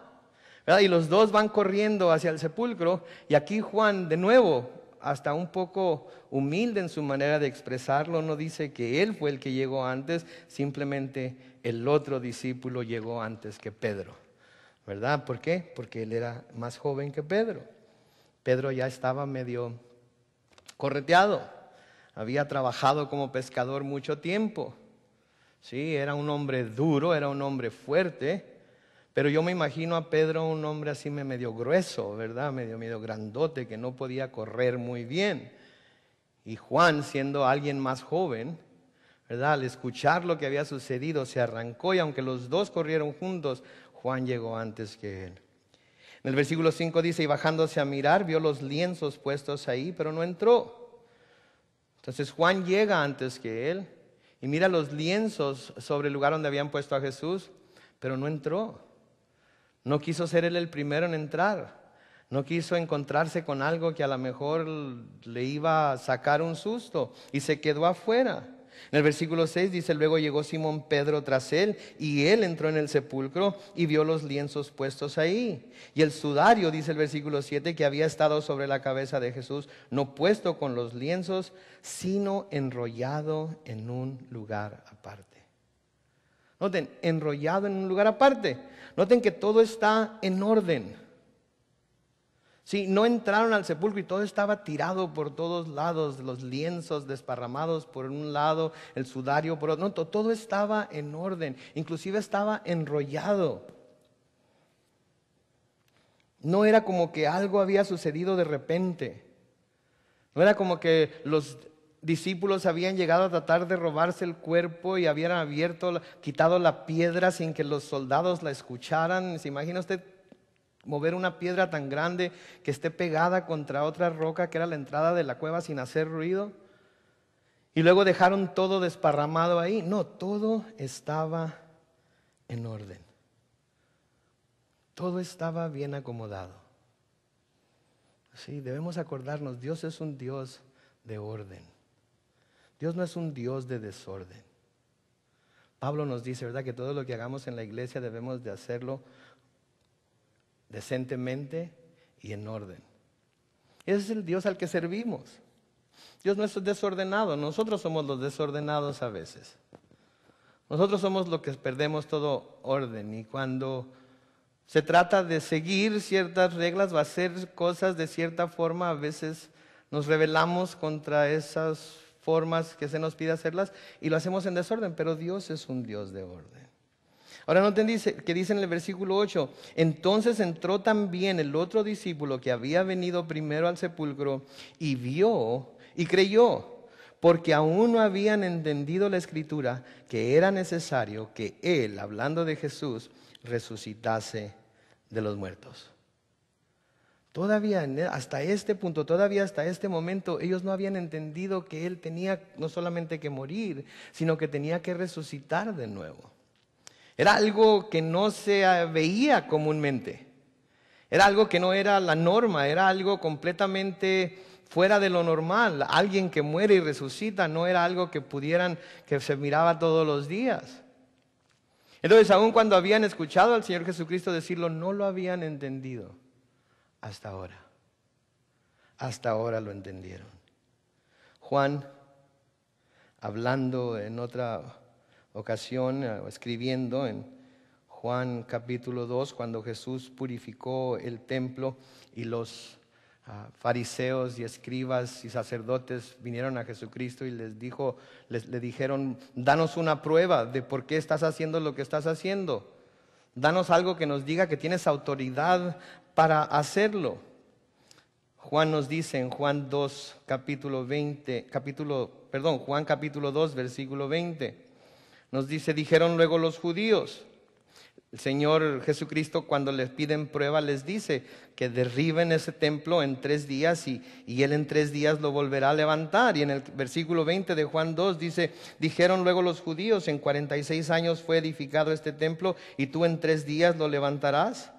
¿Verdad? Y los 2 van corriendo hacia el sepulcro y aquí Juan de nuevo, hasta un poco humilde en su manera de expresarlo, no dice que él fue el que llegó antes, simplemente el otro discípulo llegó antes que Pedro, ¿verdad? ¿Por qué? Porque él era más joven que Pedro. Pedro ya estaba medio correteado, había trabajado como pescador mucho tiempo, sí, era un hombre duro, era un hombre fuerte. Pero yo me imagino a Pedro un hombre así medio grueso, ¿verdad? Medio grandote, que no podía correr muy bien. Y Juan, siendo alguien más joven, ¿verdad? Al escuchar lo que había sucedido, se arrancó y aunque los 2 corrieron juntos, Juan llegó antes que él. En el versículo 5 dice, y bajándose a mirar, vio los lienzos puestos ahí, pero no entró. Entonces Juan llega antes que él y mira los lienzos sobre el lugar donde habían puesto a Jesús, pero no entró. No quiso ser él el primero en entrar. No quiso encontrarse con algo que a lo mejor le iba a sacar un susto y se quedó afuera. En el versículo 6 dice, luego llegó Simón Pedro tras él y él entró en el sepulcro y vio los lienzos puestos ahí. Y el sudario, dice el versículo 7, que había estado sobre la cabeza de Jesús, no puesto con los lienzos, sino enrollado en un lugar aparte. Noten, enrollado en un lugar aparte. Noten que todo está en orden. Sí, no entraron al sepulcro y todo estaba tirado por todos lados, los lienzos desparramados por un lado, el sudario por otro. No, todo estaba en orden, inclusive estaba enrollado. No era como que algo había sucedido de repente. No era como que los discípulos habían llegado a tratar de robarse el cuerpo y habían quitado la piedra sin que los soldados la escucharan. ¿Se imagina usted mover una piedra tan grande que esté pegada contra otra roca que era la entrada de la cueva sin hacer ruido? Y luego dejaron todo desparramado ahí. No, todo estaba en orden. Todo estaba bien acomodado. Sí, debemos acordarnos, Dios es un Dios de orden. Dios no es un Dios de desorden. Pablo nos dice, ¿verdad?, que todo lo que hagamos en la iglesia debemos de hacerlo decentemente y en orden. Ese es el Dios al que servimos. Dios no es desordenado, nosotros somos los desordenados a veces. Nosotros somos los que perdemos todo orden y cuando se trata de seguir ciertas reglas o hacer cosas de cierta forma, a veces nos rebelamos contra esas formas que se nos pide hacerlas y lo hacemos en desorden, pero Dios es un Dios de orden. Ahora noten que dice en el versículo 8, entonces entró también el otro discípulo que había venido primero al sepulcro y vio y creyó, porque aún no habían entendido la escritura que era necesario que él, hablando de Jesús, resucitase de los muertos. Todavía hasta este punto, todavía hasta este momento, ellos no habían entendido que él tenía no solamente que morir, sino que tenía que resucitar de nuevo. Era algo que no se veía comúnmente. Era algo que no era la norma, era algo completamente fuera de lo normal. Alguien que muere y resucita no era algo que se miraba todos los días. Entonces, aun cuando habían escuchado al Señor Jesucristo decirlo, no lo habían entendido hasta ahora. Hasta ahora lo entendieron. Juan, hablando en otra ocasión, escribiendo en Juan capítulo 2, cuando Jesús purificó el templo y los fariseos y escribas y sacerdotes vinieron a Jesucristo y le dijeron, danos una prueba de por qué estás haciendo lo que estás haciendo. Danos algo que nos diga que tienes autoridad para hacerlo. Juan nos dice en Juan capítulo 2, versículo 20, nos dice, dijeron luego los judíos. El Señor Jesucristo, cuando les piden prueba, les dice que derriben ese templo en 3 días y Él en 3 días lo volverá a levantar. Y en el versículo 20 de Juan 2 dice, dijeron luego los judíos, en 46 años fue edificado este templo y tú en 3 días lo levantarás.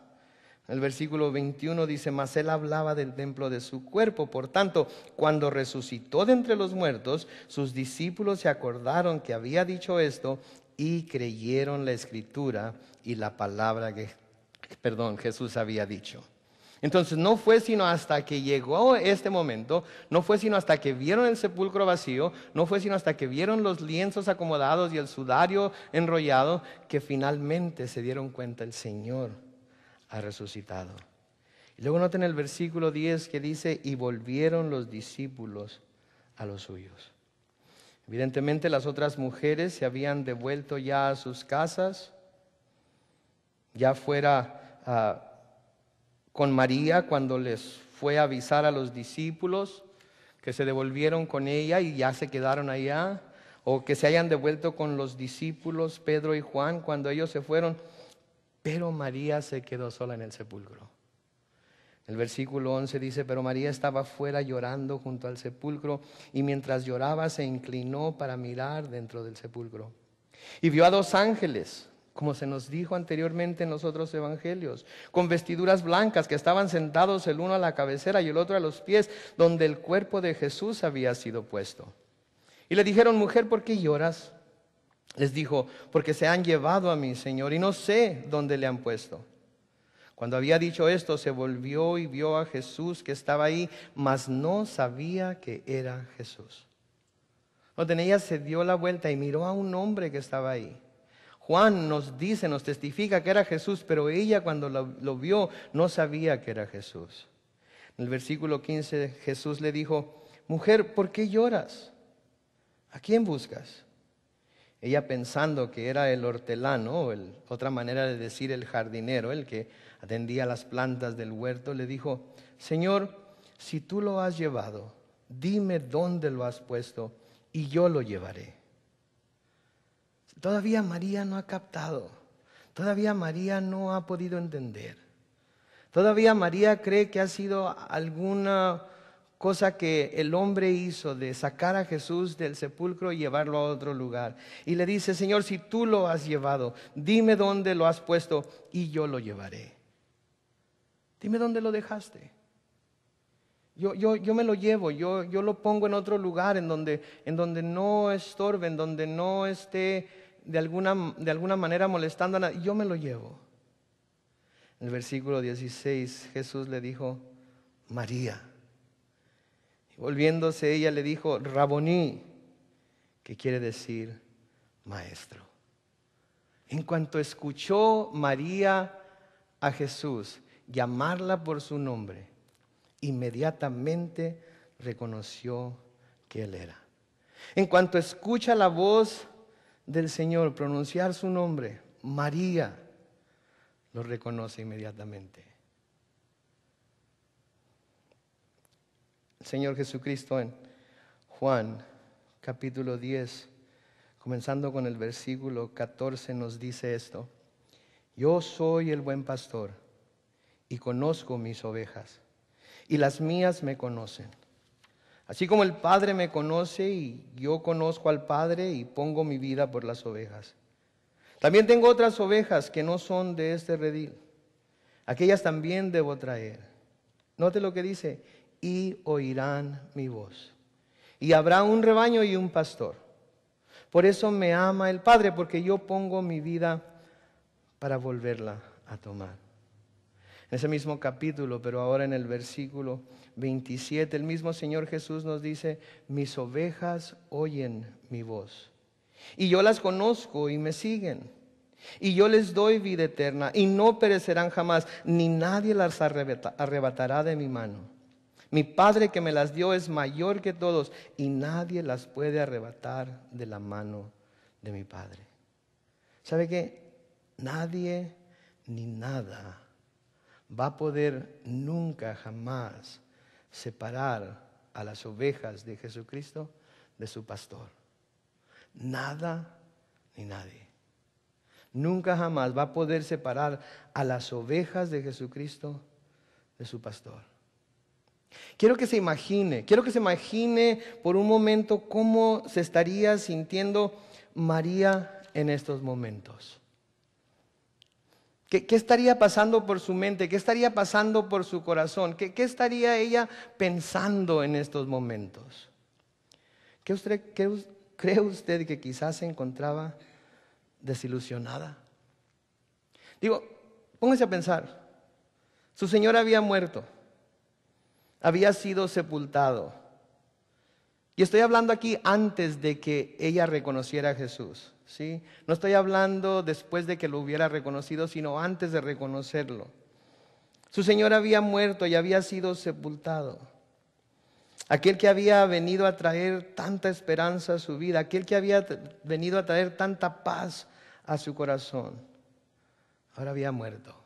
El versículo 21 dice, mas Él hablaba del templo de su cuerpo. Por tanto, cuando resucitó de entre los muertos, sus discípulos se acordaron que había dicho esto y creyeron la escritura y la palabra que Jesús había dicho. Entonces no fue sino hasta que llegó este momento, no fue sino hasta que vieron el sepulcro vacío, no fue sino hasta que vieron los lienzos acomodados y el sudario enrollado, que finalmente se dieron cuenta el Señor ha resucitado. Y luego noten el versículo 10 que dice, y volvieron los discípulos a los suyos. Evidentemente las otras mujeres se habían devuelto ya a sus casas, ya fuera con María cuando les fue a avisar a los discípulos que se devolvieron con ella y ya se quedaron allá, o que se hayan devuelto con los discípulos Pedro y Juan cuando ellos se fueron, pero María se quedó sola en el sepulcro. El versículo 11 dice, pero María estaba fuera llorando junto al sepulcro, y mientras lloraba se inclinó para mirar dentro del sepulcro. Y vio a 2 ángeles, como se nos dijo anteriormente en los otros evangelios, con vestiduras blancas, que estaban sentados el uno a la cabecera y el otro a los pies, donde el cuerpo de Jesús había sido puesto. Y le dijeron, mujer, ¿por qué lloras? Les dijo, porque se han llevado a mi Señor y no sé dónde le han puesto. Cuando había dicho esto, se volvió y vio a Jesús que estaba ahí, mas no sabía que era Jesús. Noten, ella se dio la vuelta y miró a un hombre que estaba ahí. Juan nos testifica que era Jesús, pero ella cuando lo vio no sabía que era Jesús. En el versículo 15 Jesús le dijo, mujer, ¿por qué lloras? ¿A quién buscas? Ella, pensando que era el hortelano, otra manera de decir el jardinero, el que atendía las plantas del huerto, le dijo, Señor, si tú lo has llevado, dime dónde lo has puesto y yo lo llevaré. Todavía María no ha captado, todavía María no ha podido entender. Todavía María cree que ha sido alguna cosa que el hombre hizo de sacar a Jesús del sepulcro y llevarlo a otro lugar. Y le dice, Señor, si tú lo has llevado, dime dónde lo has puesto y yo lo llevaré. Dime dónde lo dejaste. Yo me lo llevo, yo lo pongo en otro lugar en donde no estorbe, en donde no esté de alguna manera molestando a nadie. Yo me lo llevo. En el versículo 16 Jesús le dijo, María. Volviéndose ella le dijo, Raboní, que quiere decir maestro. En cuanto escuchó María a Jesús llamarla por su nombre, inmediatamente reconoció que Él era. En cuanto escucha la voz del Señor pronunciar su nombre, María, lo reconoce inmediatamente. El Señor Jesucristo en Juan capítulo 10, comenzando con el versículo 14, nos dice esto: yo soy el buen pastor y conozco mis ovejas, y las mías me conocen. Así como el Padre me conoce y yo conozco al Padre y pongo mi vida por las ovejas. También tengo otras ovejas que no son de este redil. Aquellas también debo traer. Note lo que dice: y oirán mi voz. Y habrá un rebaño y un pastor. Por eso me ama el Padre, porque yo pongo mi vida para volverla a tomar. En ese mismo capítulo, pero ahora en el versículo 27, el mismo Señor Jesús nos dice: mis ovejas oyen mi voz, y yo las conozco y me siguen, y yo les doy vida eterna, y no perecerán jamás, ni nadie las arrebatará de mi mano. Mi Padre que me las dio es mayor que todos y nadie las puede arrebatar de la mano de mi Padre. ¿Sabe qué? Nadie ni nada va a poder nunca jamás separar a las ovejas de Jesucristo de su pastor. Nada ni nadie. Nunca jamás va a poder separar a las ovejas de Jesucristo de su pastor. Quiero que se imagine por un momento cómo se estaría sintiendo María en estos momentos. ¿Qué estaría pasando por su mente? ¿Qué estaría pasando por su corazón? ¿Qué estaría ella pensando en estos momentos? ¿Cree usted que quizás se encontraba desilusionada? Digo, póngase a pensar. Su Señor había muerto, había sido sepultado. Y estoy hablando aquí antes de que ella reconociera a Jesús, ¿sí? No estoy hablando después de que lo hubiera reconocido, sino antes de reconocerlo. Su Señor había muerto y había sido sepultado. Aquel que había venido a traer tanta esperanza a su vida, aquel que había venido a traer tanta paz a su corazón, ahora había muerto.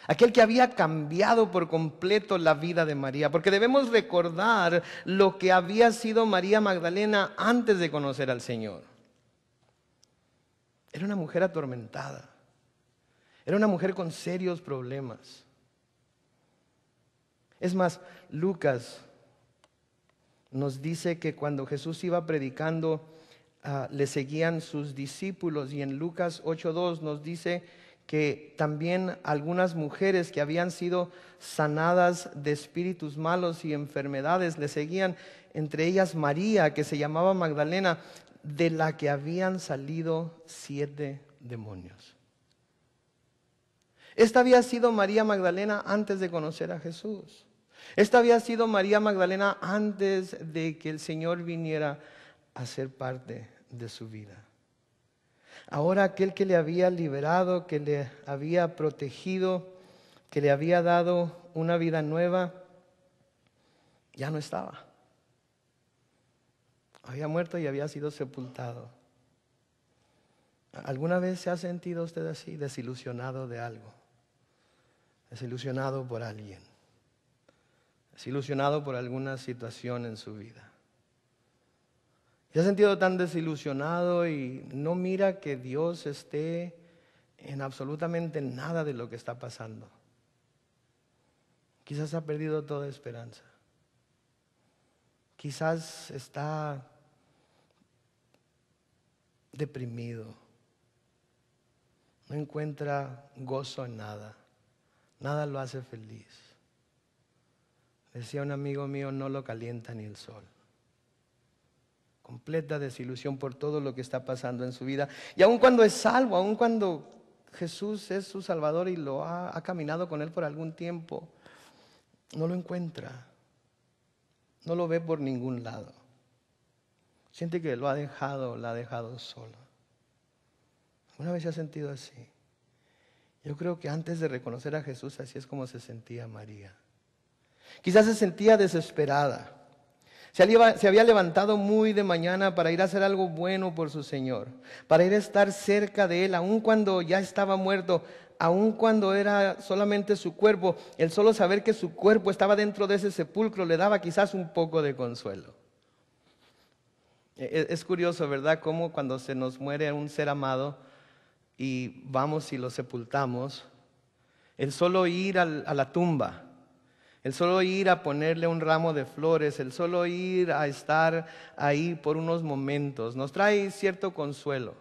Aquel que había cambiado por completo la vida de María, porque debemos recordar lo que había sido María Magdalena antes de conocer al Señor. Era una mujer atormentada, era una mujer con serios problemas. Es más, Lucas nos dice que cuando Jesús iba predicando, le seguían sus discípulos, y en Lucas 8:2 nos dice que también algunas mujeres que habían sido sanadas de espíritus malos y enfermedades le seguían, entre ellas María, que se llamaba Magdalena, de la que habían salido 7 demonios. Esta había sido María Magdalena antes de conocer a Jesús. Esta había sido María Magdalena antes de que el Señor viniera a ser parte de su vida. Ahora aquel que le había liberado, que le había protegido, que le había dado una vida nueva, ya no estaba. Había muerto y había sido sepultado. ¿Alguna vez se ha sentido usted así, desilusionado de algo? Desilusionado por alguien. Desilusionado por alguna situación en su vida. ¿Se ha sentido tan desilusionado y no mira que Dios esté en absolutamente nada de lo que está pasando? Quizás ha perdido toda esperanza. Quizás está deprimido. No encuentra gozo en nada. Nada lo hace feliz. Decía un amigo mío, no lo calienta ni el sol. Completa desilusión por todo lo que está pasando en su vida. Y aun cuando es salvo, aun cuando Jesús es su Salvador y lo ha caminado con él por algún tiempo, no lo encuentra. No lo ve por ningún lado. Siente que la ha dejado solo. ¿Alguna vez se ha sentido así? Yo creo que antes de reconocer a Jesús, así es como se sentía María. Quizás se sentía desesperada. Se había levantado muy de mañana para ir a hacer algo bueno por su Señor, para ir a estar cerca de Él, aun cuando ya estaba muerto, aun cuando era solamente su cuerpo. El solo saber que su cuerpo estaba dentro de ese sepulcro le daba quizás un poco de consuelo. Es curioso, ¿verdad? Cómo cuando se nos muere un ser amado y vamos y lo sepultamos, el solo ir a la tumba, el solo ir a ponerle un ramo de flores, el solo ir a estar ahí por unos momentos, nos trae cierto consuelo.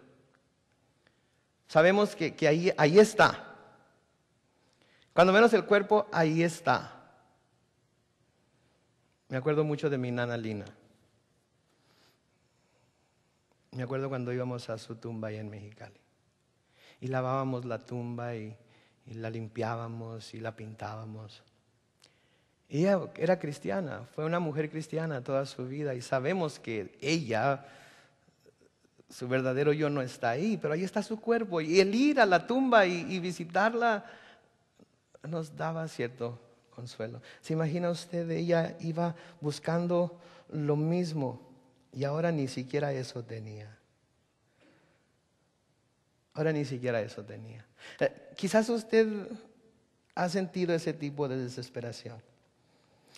Sabemos que ahí está. Cuando menos el cuerpo, ahí está. Me acuerdo mucho de mi nana Lina. Me acuerdo cuando íbamos a su tumba ahí en Mexicali. Y lavábamos la tumba y la limpiábamos y la pintábamos. Ella era cristiana, fue una mujer cristiana toda su vida y sabemos que ella, su verdadero yo no está ahí, pero ahí está su cuerpo. Y el ir a la tumba y visitarla nos daba cierto consuelo. ¿Se imagina usted? Ella iba buscando lo mismo y ahora ni siquiera eso tenía. Ahora ni siquiera eso tenía. Quizás usted ha sentido ese tipo de desesperación.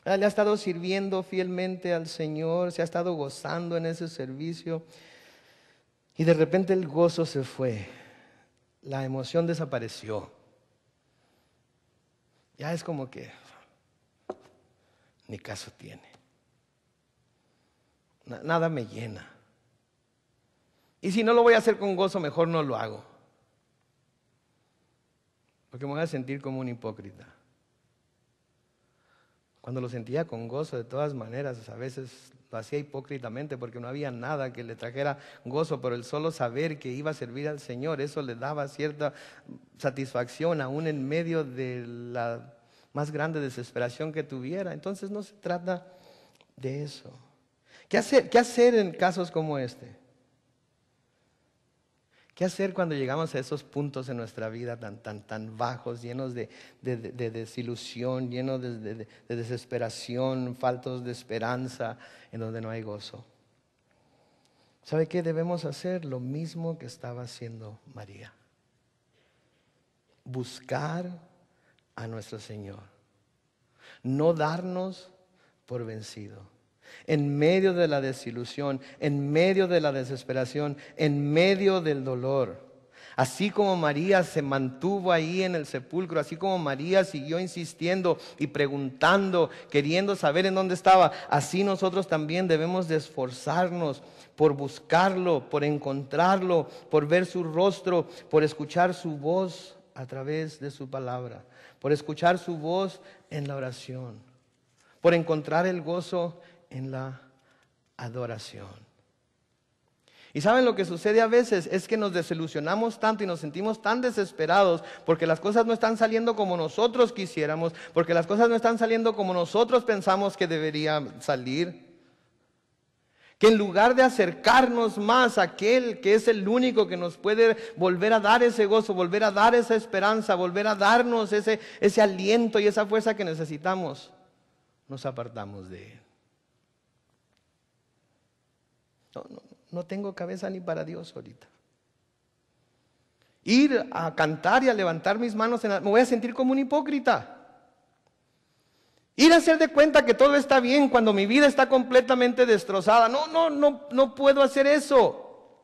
Le ha estado sirviendo fielmente al Señor, se ha estado gozando en ese servicio y de repente el gozo se fue, la emoción desapareció. Ya es como que ni caso tiene. Nada me llena. Y si no lo voy a hacer con gozo, mejor no lo hago. Porque me voy a sentir como un hipócrita. Cuando lo sentía con gozo, de todas maneras, a veces lo hacía hipócritamente porque no había nada que le trajera gozo, pero el solo saber que iba a servir al Señor, eso le daba cierta satisfacción aún en medio de la más grande desesperación que tuviera. Entonces no se trata de eso. ¿Qué hacer en casos como este? ¿Qué hacer cuando llegamos a esos puntos en nuestra vida tan bajos, llenos de desilusión, llenos de desesperación, faltos de esperanza, en donde no hay gozo? ¿Sabe qué debemos hacer? Lo mismo que estaba haciendo María. Buscar a nuestro Señor. No darnos por vencido. En medio de la desilusión, en medio de la desesperación, en medio del dolor. Así como María se mantuvo ahí en el sepulcro, así como María siguió insistiendo y preguntando, queriendo saber en dónde estaba, así nosotros también debemos de esforzarnos por buscarlo, por encontrarlo, por ver su rostro, por escuchar su voz a través de su palabra, por escuchar su voz en la oración, por encontrar el gozo en la adoración. Y saben lo que sucede a veces es que nos desilusionamos tanto y nos sentimos tan desesperados porque las cosas no están saliendo como nosotros quisiéramos, porque las cosas no están saliendo como nosotros pensamos que deberían salir, que en lugar de acercarnos más a aquel que es el único que nos puede volver a dar ese gozo, volver a dar esa esperanza, volver a darnos ese aliento y esa fuerza que necesitamos, nos apartamos de él. No tengo cabeza ni para Dios ahorita. Ir a cantar y a levantar mis manos, me voy a sentir como un hipócrita. Ir a hacer de cuenta que todo está bien cuando mi vida está completamente destrozada. No puedo hacer eso.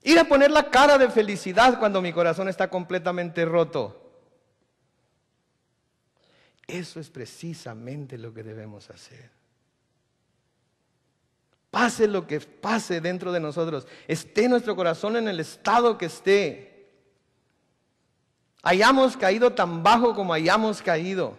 Ir a poner la cara de felicidad cuando mi corazón está completamente roto. Eso es precisamente lo que debemos hacer. Pase lo que pase dentro de nosotros, esté nuestro corazón en el estado que esté, hayamos caído tan bajo como hayamos caído,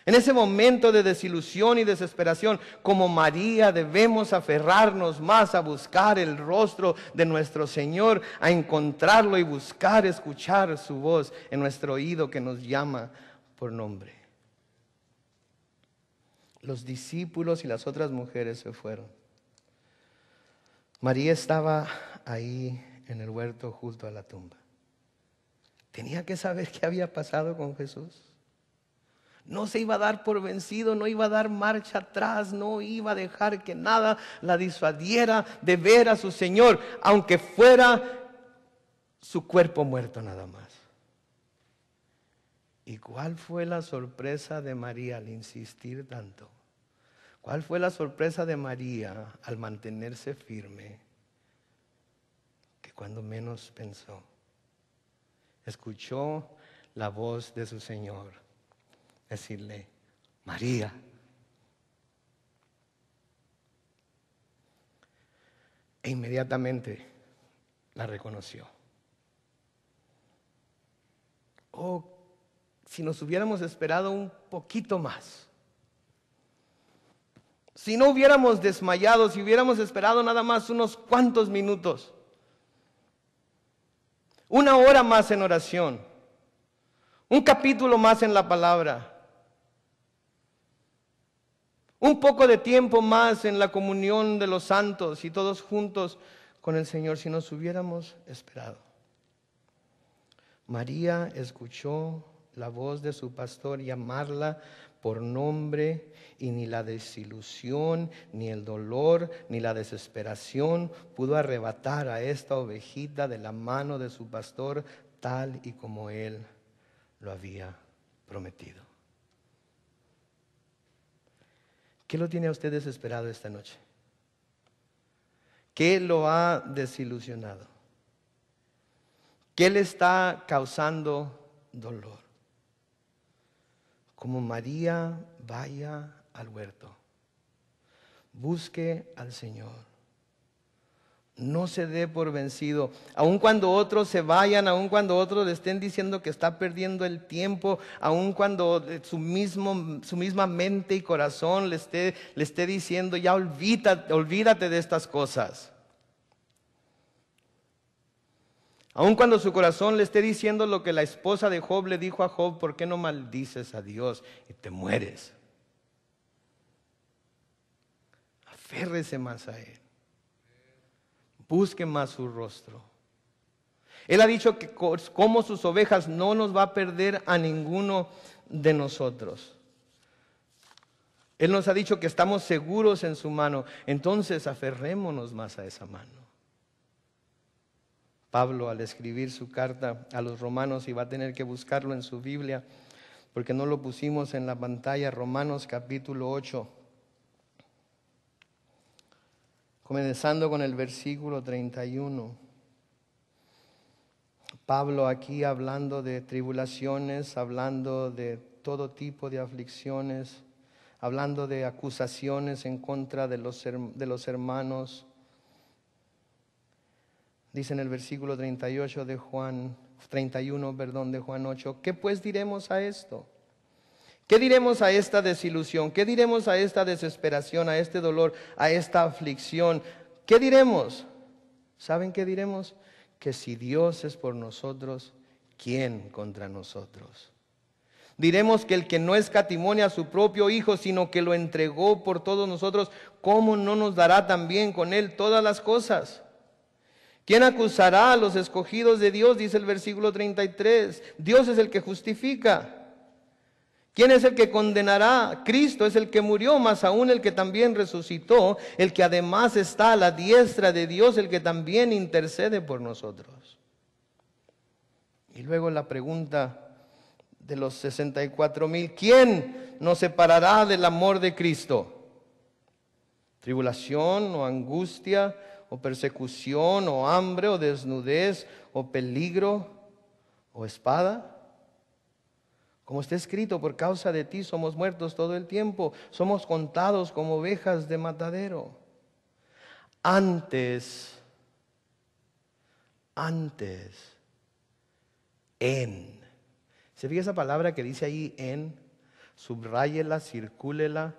en ese momento de desilusión y desesperación, como María debemos aferrarnos más a buscar el rostro de nuestro Señor, a encontrarlo y buscar, escuchar su voz en nuestro oído que nos llama por nombre. Los discípulos y las otras mujeres se fueron. María estaba ahí en el huerto junto a la tumba. Tenía que saber qué había pasado con Jesús. No se iba a dar por vencido, no iba a dar marcha atrás, no iba a dejar que nada la disuadiera de ver a su Señor, aunque fuera su cuerpo muerto nada más. ¿Y cuál fue la sorpresa de María al insistir tanto? ¿Cuál fue la sorpresa de María al mantenerse firme? Que cuando menos pensó, escuchó la voz de su Señor decirle: María. E inmediatamente la reconoció. Oh, si nos hubiéramos esperado un poquito más. Si no hubiéramos desmayado, si hubiéramos esperado nada más unos cuantos minutos, una hora más en oración, un capítulo más en la palabra, un poco de tiempo más en la comunión de los santos y todos juntos con el Señor, si nos hubiéramos esperado. María escuchó la voz de su pastor llamarla por nombre, y ni la desilusión, ni el dolor, ni la desesperación pudo arrebatar a esta ovejita de la mano de su pastor, tal y como él lo había prometido. ¿Qué lo tiene a usted desesperado esta noche? ¿Qué lo ha desilusionado? ¿Qué le está causando dolor? Como María, vaya al huerto. Busque al Señor. No se dé por vencido. Aun cuando otros se vayan, aun cuando otros le estén diciendo que está perdiendo el tiempo, aun cuando su misma mente y corazón le esté diciendo, ya olvídate de estas cosas. Aun cuando su corazón le esté diciendo lo que la esposa de Job le dijo a Job, ¿por qué no maldices a Dios y te mueres? Aférrese más a Él. Busque más su rostro. Él ha dicho que como sus ovejas no nos va a perder a ninguno de nosotros. Él nos ha dicho que estamos seguros en su mano. Entonces aferrémonos más a esa mano. Pablo, al escribir su carta a los romanos, y va a tener que buscarlo en su Biblia porque no lo pusimos en la pantalla, Romanos capítulo 8, comenzando con el versículo 31. Pablo aquí hablando de tribulaciones, hablando de todo tipo de aflicciones, hablando de acusaciones en contra de los hermanos. Dice en el versículo 31 de Juan 8, ¿qué pues diremos a esto? ¿Qué diremos a esta desilusión? ¿Qué diremos a esta desesperación, a este dolor, a esta aflicción? ¿Qué diremos? ¿Saben qué diremos? Que si Dios es por nosotros, ¿quién contra nosotros? Diremos que el que no escatimó a su propio Hijo, sino que lo entregó por todos nosotros, ¿cómo no nos dará también con Él todas las cosas? ¿Quién acusará a los escogidos de Dios? Dice el versículo 33. Dios es el que justifica. ¿Quién es el que condenará? Cristo es el que murió, más aún el que también resucitó, el que además está a la diestra de Dios, el que también intercede por nosotros. Y luego la pregunta de los 64,000, ¿quién nos separará del amor de Cristo? ¿Tribulación o angustia o persecución o hambre o desnudez o peligro o espada? Como está escrito, por causa de ti somos muertos todo el tiempo, somos contados como ovejas de matadero. Antes, en. ¿Se fija esa palabra que dice ahí en? Subráyela, circúlela,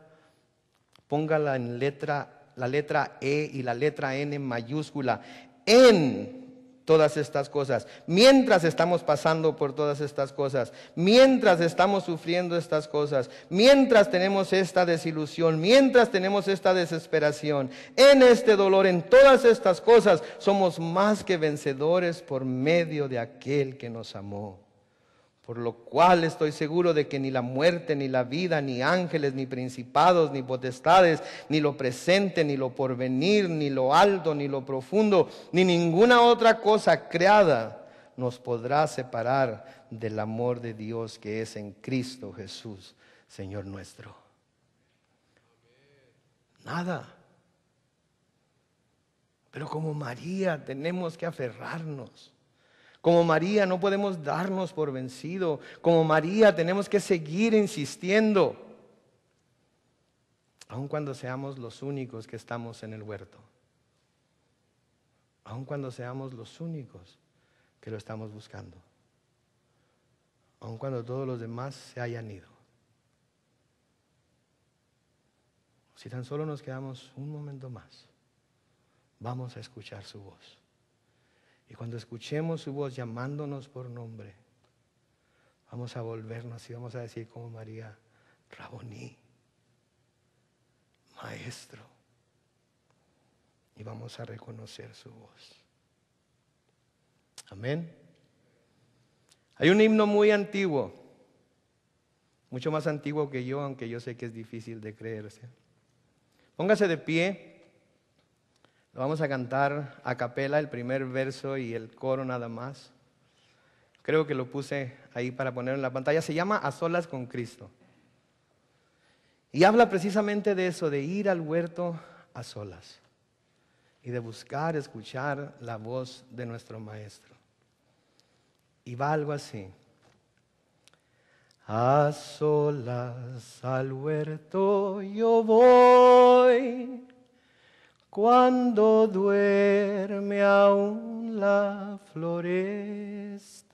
póngala en la letra E y la letra N en mayúscula. En todas estas cosas, mientras estamos pasando por todas estas cosas, mientras estamos sufriendo estas cosas, mientras tenemos esta desilusión, mientras tenemos esta desesperación, en este dolor, en todas estas cosas, somos más que vencedores por medio de aquel que nos amó. Por lo cual estoy seguro de que ni la muerte, ni la vida, ni ángeles, ni principados, ni potestades, ni lo presente, ni lo porvenir, ni lo alto, ni lo profundo, ni ninguna otra cosa creada nos podrá separar del amor de Dios que es en Cristo Jesús, Señor nuestro. Nada. Pero como María tenemos que aferrarnos. Como María no podemos darnos por vencido. Como María tenemos que seguir insistiendo. Aun cuando seamos los únicos que estamos en el huerto. Aun cuando seamos los únicos que lo estamos buscando. Aun cuando todos los demás se hayan ido. Si tan solo nos quedamos un momento más, vamos a escuchar su voz. Y cuando escuchemos su voz llamándonos por nombre, vamos a volvernos y vamos a decir como María, Raboní, Maestro. Y vamos a reconocer su voz. Amén. Hay un himno muy antiguo mucho más antiguo que yo, aunque yo sé que es difícil de creerse. Póngase de pie, lo vamos a cantar a capela, el primer verso y el coro nada más. Creo que lo puse ahí para poner en la pantalla. Se llama A Solas con Cristo. Y habla precisamente de eso, de ir al huerto a solas y de buscar, escuchar la voz de nuestro Maestro. Y va algo así. A solas al huerto yo voy, cuando duerme aún la floresta,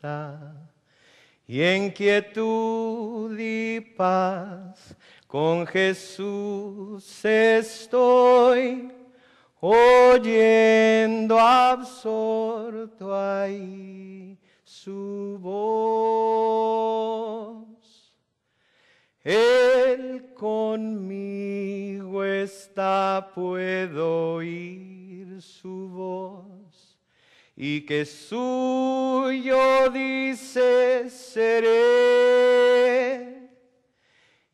y en quietud y paz con Jesús estoy, oyendo absorto ahí su voz. Él conmigo está, puedo oír su voz, y que suyo dice seré,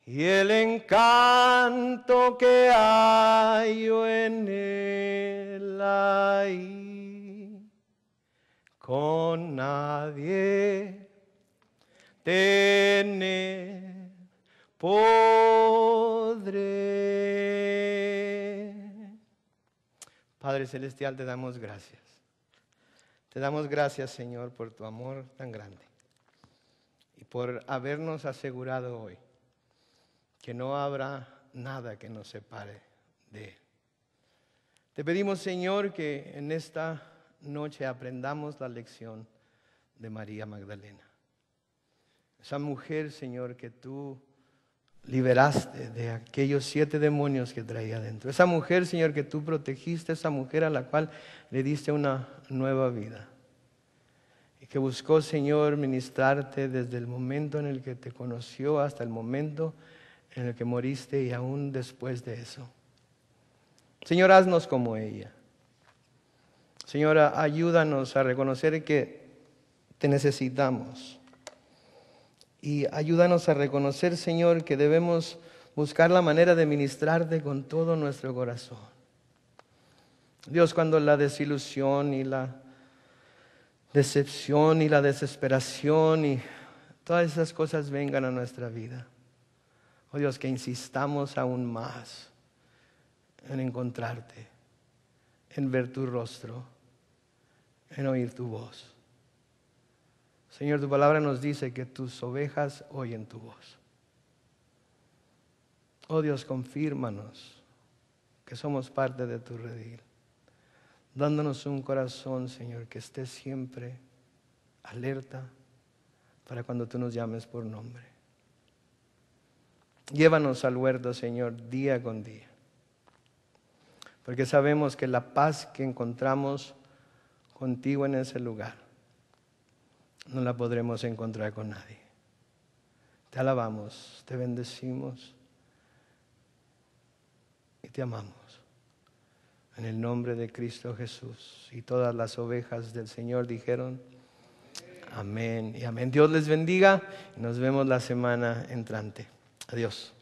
y el encanto que hallo en él ahí, con nadie tener podré. Padre Celestial, te damos gracias. Te damos gracias, Señor, por tu amor tan grande y por habernos asegurado hoy que no habrá nada que nos separe de Él. Te pedimos, Señor, que en esta noche aprendamos la lección de María Magdalena. Esa mujer, Señor, que tú liberaste de aquellos 7 demonios que traía dentro. Esa mujer, Señor, que tú protegiste, esa mujer a la cual le diste una nueva vida. Y que buscó, Señor, ministrarte desde el momento en el que te conoció hasta el momento en el que moriste y aún después de eso. Señor, haznos como ella. Señora, ayúdanos a reconocer que te necesitamos. Y ayúdanos a reconocer, Señor, que debemos buscar la manera de ministrarte con todo nuestro corazón. Dios, cuando la desilusión y la decepción y la desesperación y todas esas cosas vengan a nuestra vida, oh Dios, que insistamos aún más en encontrarte, en ver tu rostro, en oír tu voz. Señor, tu palabra nos dice que tus ovejas oyen tu voz. Oh Dios, confírmanos que somos parte de tu redil, dándonos un corazón, Señor, que esté siempre alerta para cuando tú nos llames por nombre. Llévanos al huerto, Señor, día con día, porque sabemos que la paz que encontramos contigo en ese lugar no la podremos encontrar con nadie. Te alabamos, te bendecimos y te amamos. En el nombre de Cristo Jesús. Y todas las ovejas del Señor dijeron amén y amén. Dios les bendiga y nos vemos la semana entrante. Adiós.